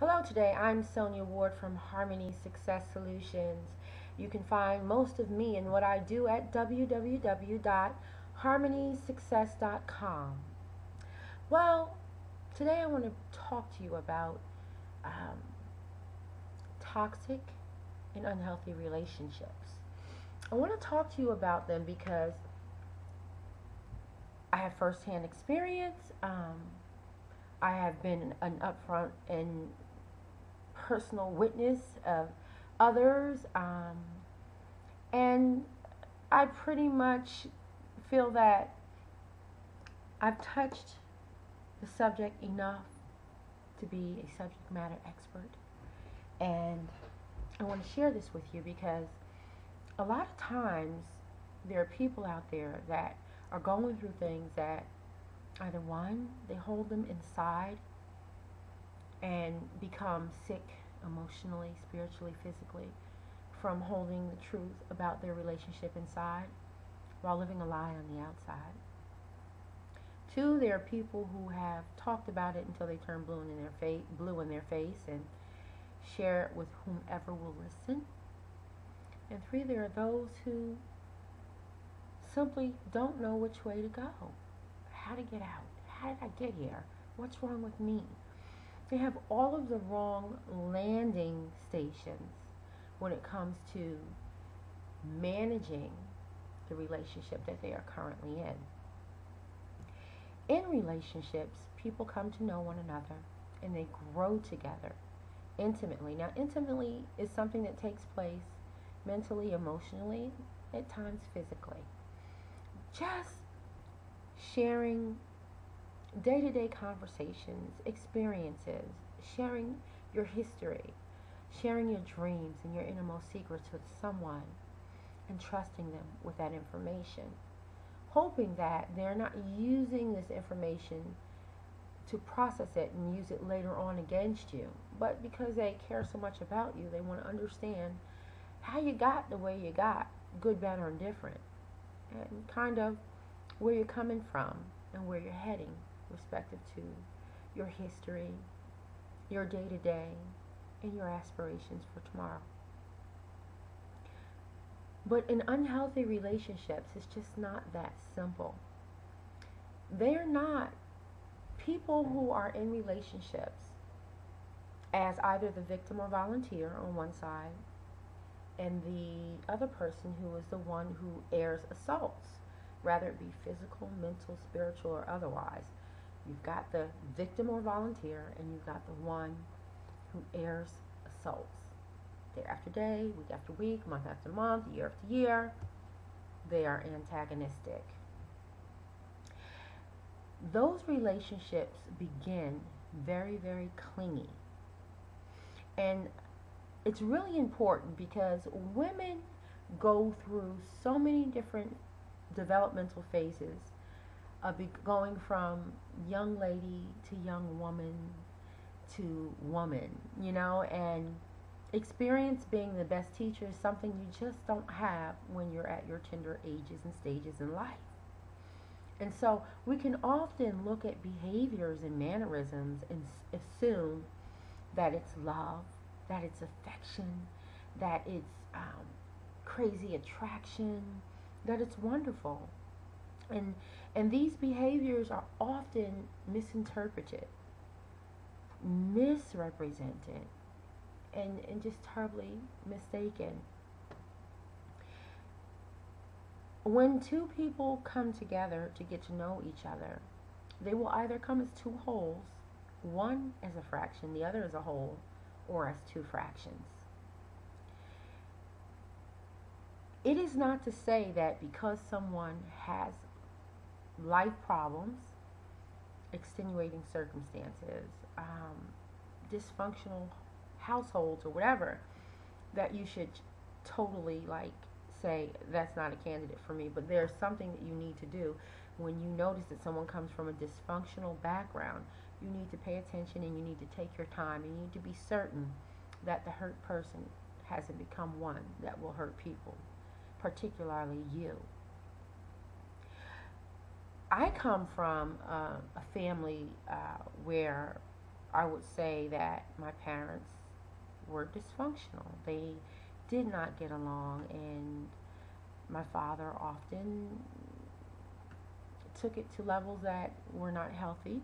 Hello, today I'm Sonya Ward from Harmony Success Solutions. You can find most of me and what I do at www.harmonysuccess.com. Well, today I want to talk to you about um, toxic and unhealthy relationships. I want to talk to you about them because I have firsthand experience. I have been an upfront and personal witness of others, and I pretty much feel that I've touched the subject enough to be a subject matter expert. And I want to share this with you because a lot of times there are people out there that are going through things that either one, they hold them inside and become sick emotionally, spiritually, physically from holding the truth about their relationship inside while living a lie on the outside. Two, there are people who have talked about it until they turn blue in their face and share it with whomever will listen. And three, there are those who simply don't know which way to go, how to get out, how did I get here, what's wrong with me. They have all of the wrong landing stations when it comes to managing the relationship that they are currently in. In relationships, people come to know one another and they grow together intimately. Now, intimately is something that takes place mentally, emotionally, at times physically. Just sharing day-to-day conversations, experiences, sharing your history, sharing your dreams and your innermost secrets with someone, and trusting them with that information, hoping that they're not using this information to process it and use it later on against you, but because they care so much about you, they want to understand how you got the way you got, good, bad, or indifferent, and kind of where you're coming from and where you're heading respective to your history, your day-to-day, and your aspirations for tomorrow. But in unhealthy relationships, it's just not that simple. They're not people who are in relationships as either the victim or volunteer on one side, and the other person who is the one who airs assaults, rather it be physical, mental, spiritual, or otherwise. You've got the victim or volunteer, and you've got the one who airs assaults. Day after day, week after week, month after month, year after year, they are antagonistic. Those relationships begin very, very clingy. And it's really important because women go through so many different developmental phases of going from young lady to young woman to woman, and experience being the best teacher is something you just don't have when you're at your tender ages and stages in life. And so we can often look at behaviors and mannerisms and assume that it's love, that it's affection, that it's crazy attraction, that it's wonderful. And these behaviors are often misinterpreted, misrepresented, and just terribly mistaken. When two people come together to get to know each other, they will either come as two wholes, one as a fraction, the other as a whole, or as two fractions. It is not to say that because someone has life problems, extenuating circumstances, dysfunctional households, or whatever, that you should totally say that's not a candidate for me. But there's something that you need to do when you notice that someone comes from a dysfunctional background. You need to pay attention and you need to take your time and you need to be certain that the hurt person hasn't become one that will hurt people, particularly you. I come from a family where I would say that my parents were dysfunctional. They did not get along, and my father often took it to levels that were not healthy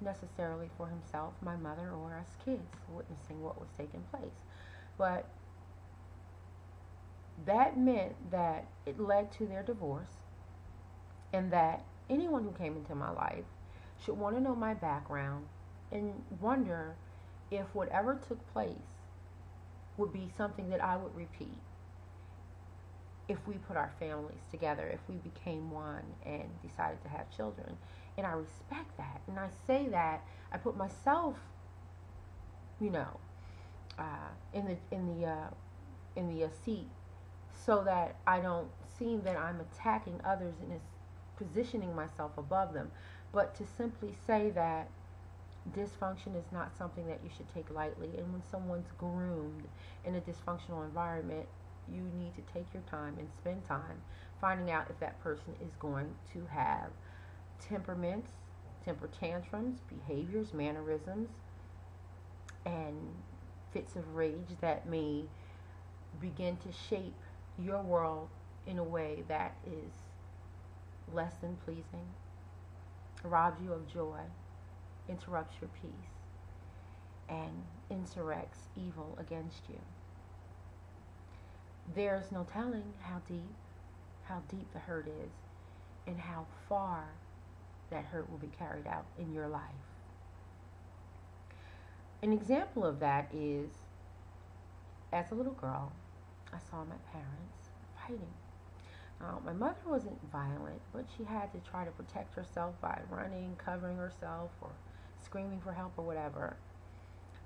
necessarily for himself, my mother, or us kids witnessing what was taking place. But that meant that it led to their divorce, and that anyone who came into my life should want to know my background and wonder if whatever took place would be something that I would repeat if we put our families together, if we became one and decided to have children. And I respect that. And I say that I put myself, you know, in the seat, so that I don't seem that I'm attacking others and is positioning myself above them, but to simply say that dysfunction is not something that you should take lightly. And when someone's groomed in a dysfunctional environment, you need to take your time and spend time finding out if that person is going to have temperaments, temper tantrums, behaviors, mannerisms, and fits of rage that may begin to shape your world in a way that is less than pleasing, robs you of joy, interrupts your peace, and insurrects evil against you. There's no telling how deep the hurt is, and how far that hurt will be carried out in your life. An example of that is, as a little girl, I saw my parents fighting. My mother wasn't violent, but she had to try to protect herself by running, covering herself, or screaming for help or whatever.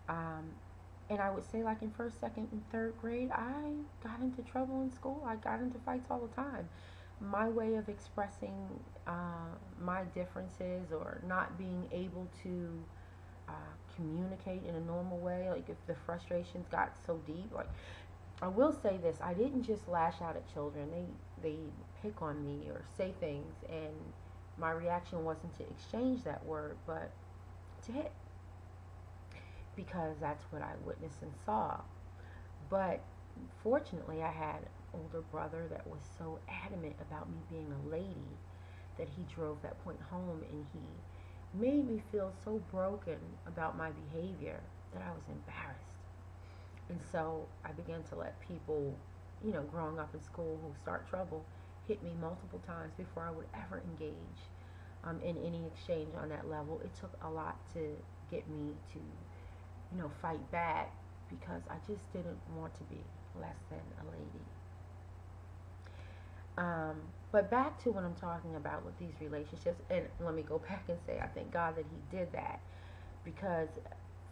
And I would say, like in first, second, and third grade, I got into trouble in school. I got into fights all the time. My way of expressing my differences, or not being able to communicate in a normal way, like if the frustrations got so deep, like, I will say this, I didn't just lash out at children. They pick on me or say things, and my reaction wasn't to exchange that word, but to hit, because that's what I witnessed and saw. But fortunately, I had an older brother that was so adamant about me being a lady that he drove that point home, and he made me feel so broken about my behavior that I was embarrassed. And so I began to let people, growing up in school, who start trouble, hit me multiple times before I would ever engage in any exchange on that level. It took a lot to get me to, fight back, because I just didn't want to be less than a lady. But back to what I'm talking about with these relationships, and let me go back and say I thank God that He did that, because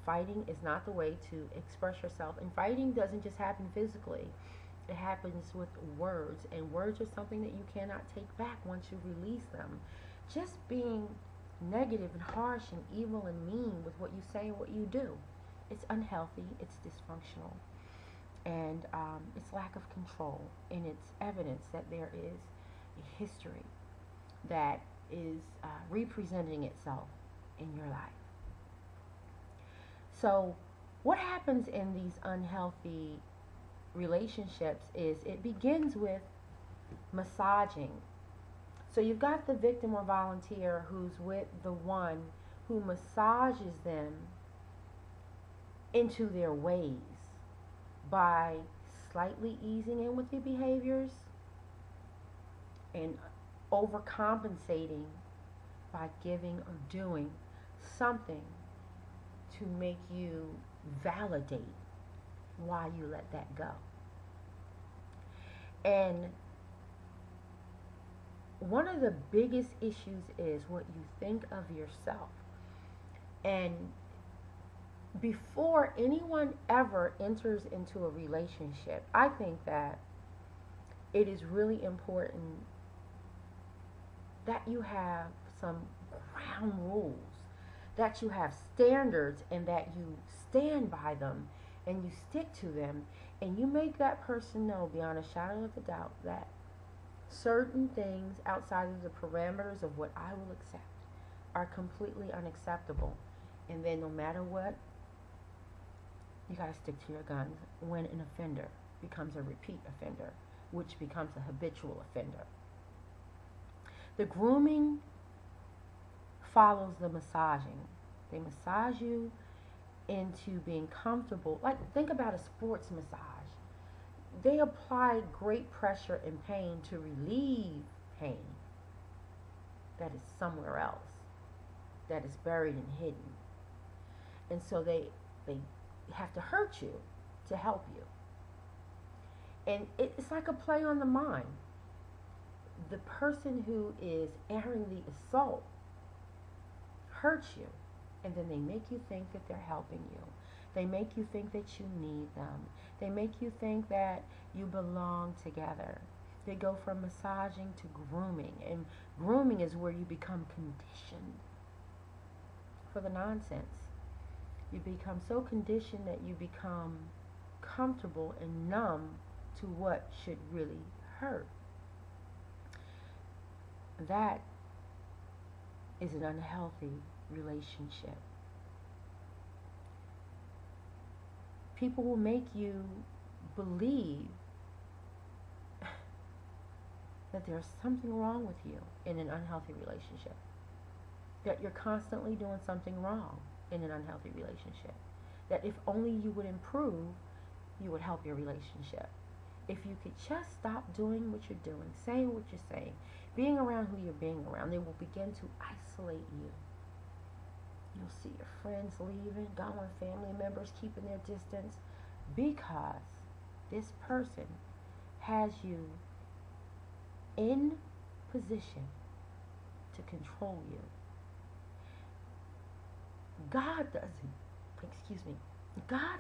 fighting is not the way to express yourself. And fighting doesn't just happen physically. It happens with words, and words are something that you cannot take back once you release them. Just being negative and harsh and evil and mean with what you say and what you do, it's unhealthy, it's dysfunctional, and it's lack of control, and it's evidence that there is a history that is representing itself in your life. So what happens in these unhealthy relationships is it begins with massaging. So you've got the victim or volunteer who's with the one who massages them into their ways by slightly easing in with their behaviors and overcompensating by giving or doing something to make you validate why you let that go. And one of the biggest issues is what you think of yourself. And before anyone ever enters into a relationship, I think that it is really important that you have some ground rules, that you have standards, and that you stand by them and you stick to them, and you make that person know beyond a shadow of a doubt that certain things outside of the parameters of what I will accept are completely unacceptable. And then no matter what, you got to stick to your guns when an offender becomes a repeat offender, which becomes a habitual offender. The grooming follows the massaging. They massage you into being comfortable. Like, think about a sports massage. They apply great pressure and pain to relieve pain that is somewhere else, that is buried and hidden. And so they have to hurt you to help you. And it's like a play on the mind. The person who is airing the assault hurts you, and then they make you think that they're helping you. They make you think that you need them. They make you think that you belong together. They go from massaging to grooming, and grooming is where you become conditioned for the nonsense. You become so conditioned that you become comfortable and numb to what should really hurt. That is an unhealthy relationship. People will make you believe that there's something wrong with you in an unhealthy relationship. That you're constantly doing something wrong in an unhealthy relationship. That if only you would improve, you would help your relationship. If you could just stop doing what you're doing, saying what you're saying, being around who you're being around, they will begin to isolate you. You'll see your friends leaving, going, family members keeping their distance, because this person has you in position to control you. God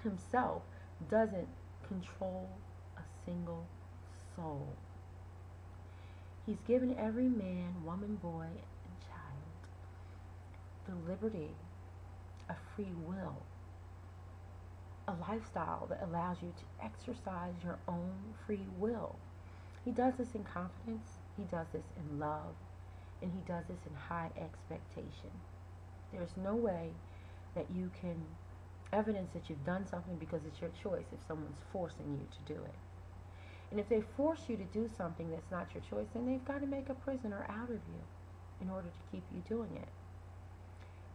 himself doesn't control a single soul. He's given every man, woman, boy, and child the liberty of free will, a lifestyle that allows you to exercise your own free will. He does this in confidence, he does this in love, and he does this in high expectation. There's no way that you can evidence that you've done something because it's your choice if someone's forcing you to do it. And if they force you to do something that's not your choice, then they've got to make a prisoner out of you in order to keep you doing it.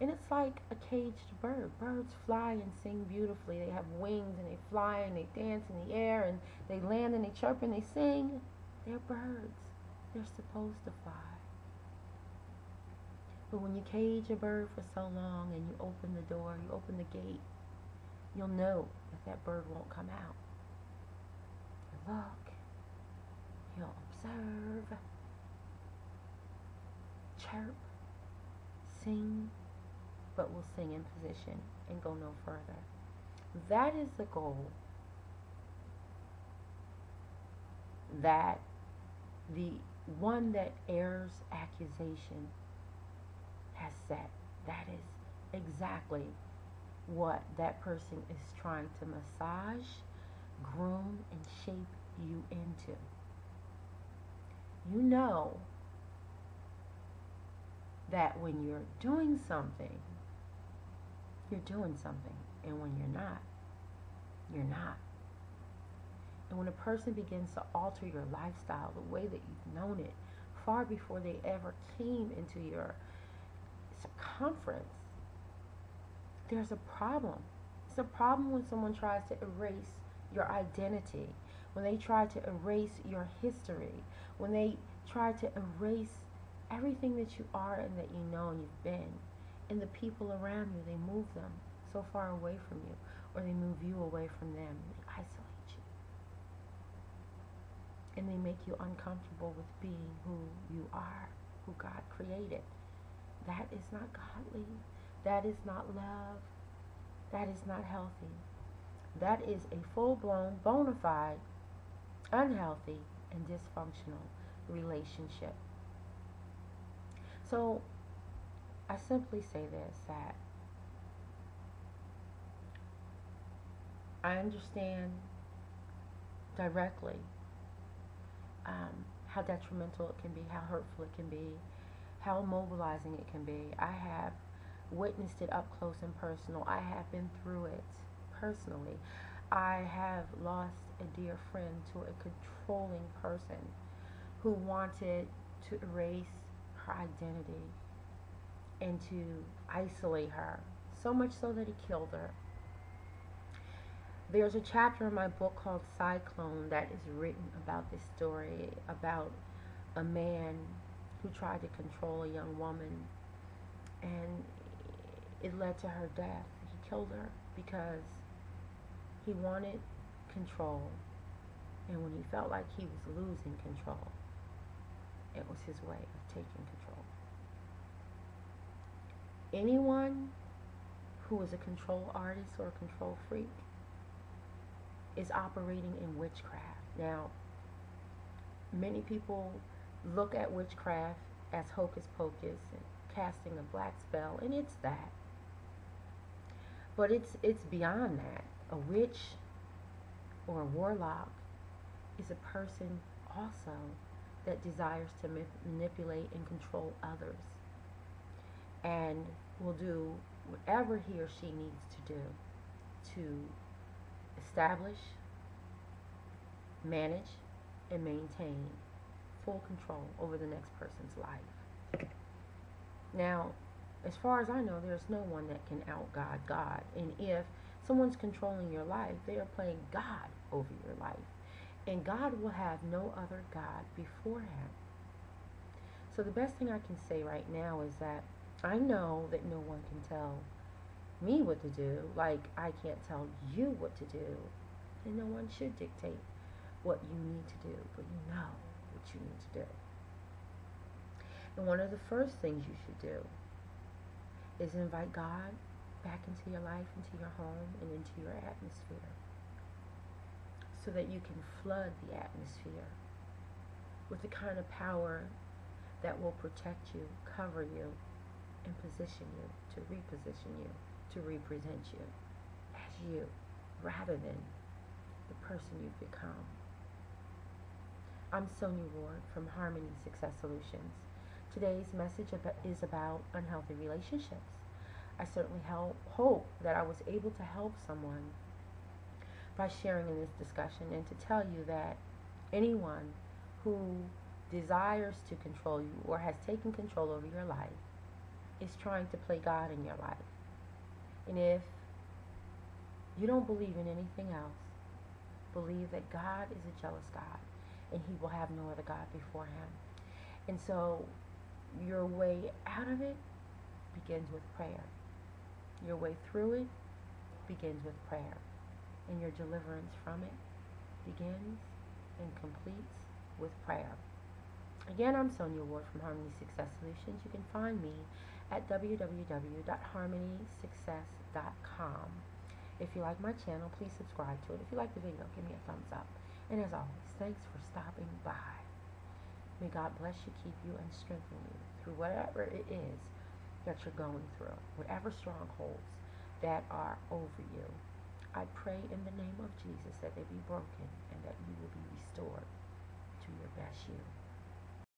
And it's like a caged bird. Birds fly and sing beautifully. They have wings and they fly and they dance in the air and they land and they chirp and they sing. They're birds. They're supposed to fly. But when you cage a bird for so long and you open the door, you open the gate, you'll know that that bird won't come out. You'll look, you'll observe, chirp, sing, but will sing in position and go no further. That is the goal that the one that airs accusation has set. That is exactly what that person is trying to massage, groom, and shape you into. You know that when you're doing something, you're doing something, and when you're not, you're not. And when a person begins to alter your lifestyle, the way that you've known it, far before they ever came into your circumference, there's a problem. It's a problem when someone tries to erase your identity, when they try to erase your history, when they try to erase everything that you are and that you know and you've been. And the people around you, they move them so far away from you, or they move you away from them, and they isolate you. And they make you uncomfortable with being who you are, who God created. That is not godly. That is not love. That is not healthy. That is a full-blown, bona fide, unhealthy, and dysfunctional relationship. So, I simply say this, that I understand directly how detrimental it can be, how hurtful it can be, how immobilizing it can be. I have witnessed it up close and personal. I have been through it personally. I have lost a dear friend to a controlling person who wanted to erase her identity and to isolate her, so much so that he killed her. There's a chapter in my book called Cyclone that is written about this story, about a man who tried to control a young woman, and it led to her death. He killed her because he wanted control, and when he felt like he was losing control, it was his way of taking control. Anyone who is a control artist or a control freak is operating in witchcraft. Now, many people look at witchcraft as hocus pocus and casting a black spell, and it's that. But it's beyond that. A witch or a warlock is a person also that desires to manipulate and control others, and will do whatever he or she needs to do to establish, manage, and maintain full control over the next person's life. Now, as far as I know, there's no one that can out-God God. And if someone's controlling your life, they are playing God over your life. And God will have no other God before him. So the best thing I can say right now is that I know that no one can tell me what to do, like I can't tell you what to do. And no one should dictate what you need to do, but you know what you need to do. And one of the first things you should do is invite God back into your life, into your home, and into your atmosphere, so that you can flood the atmosphere with the kind of power that will protect you, cover you, and position you, to reposition you, to represent you as you, rather than the person you've become. I'm Sonya Ward from Harmony Success Solutions. Today's message is about unhealthy relationships. I certainly hope that I was able to help someone by sharing in this discussion, and to tell you that anyone who desires to control you or has taken control over your life is trying to play God in your life. And if you don't believe in anything else, believe that God is a jealous God, and he will have no other God before him. And so your way out of it begins with prayer. Your way through it begins with prayer. And your deliverance from it begins and completes with prayer. Again, I'm Sonya Ward from Harmony Success Solutions. You can find me at www.harmonysuccess.com. If you like my channel, please subscribe to it. If you like the video, give me a thumbs up. And as always, thanks for stopping by. May God bless you, keep you, and strengthen you through whatever it is that you're going through, whatever strongholds that are over you. I pray in the name of Jesus that they be broken and that you will be restored to your best you.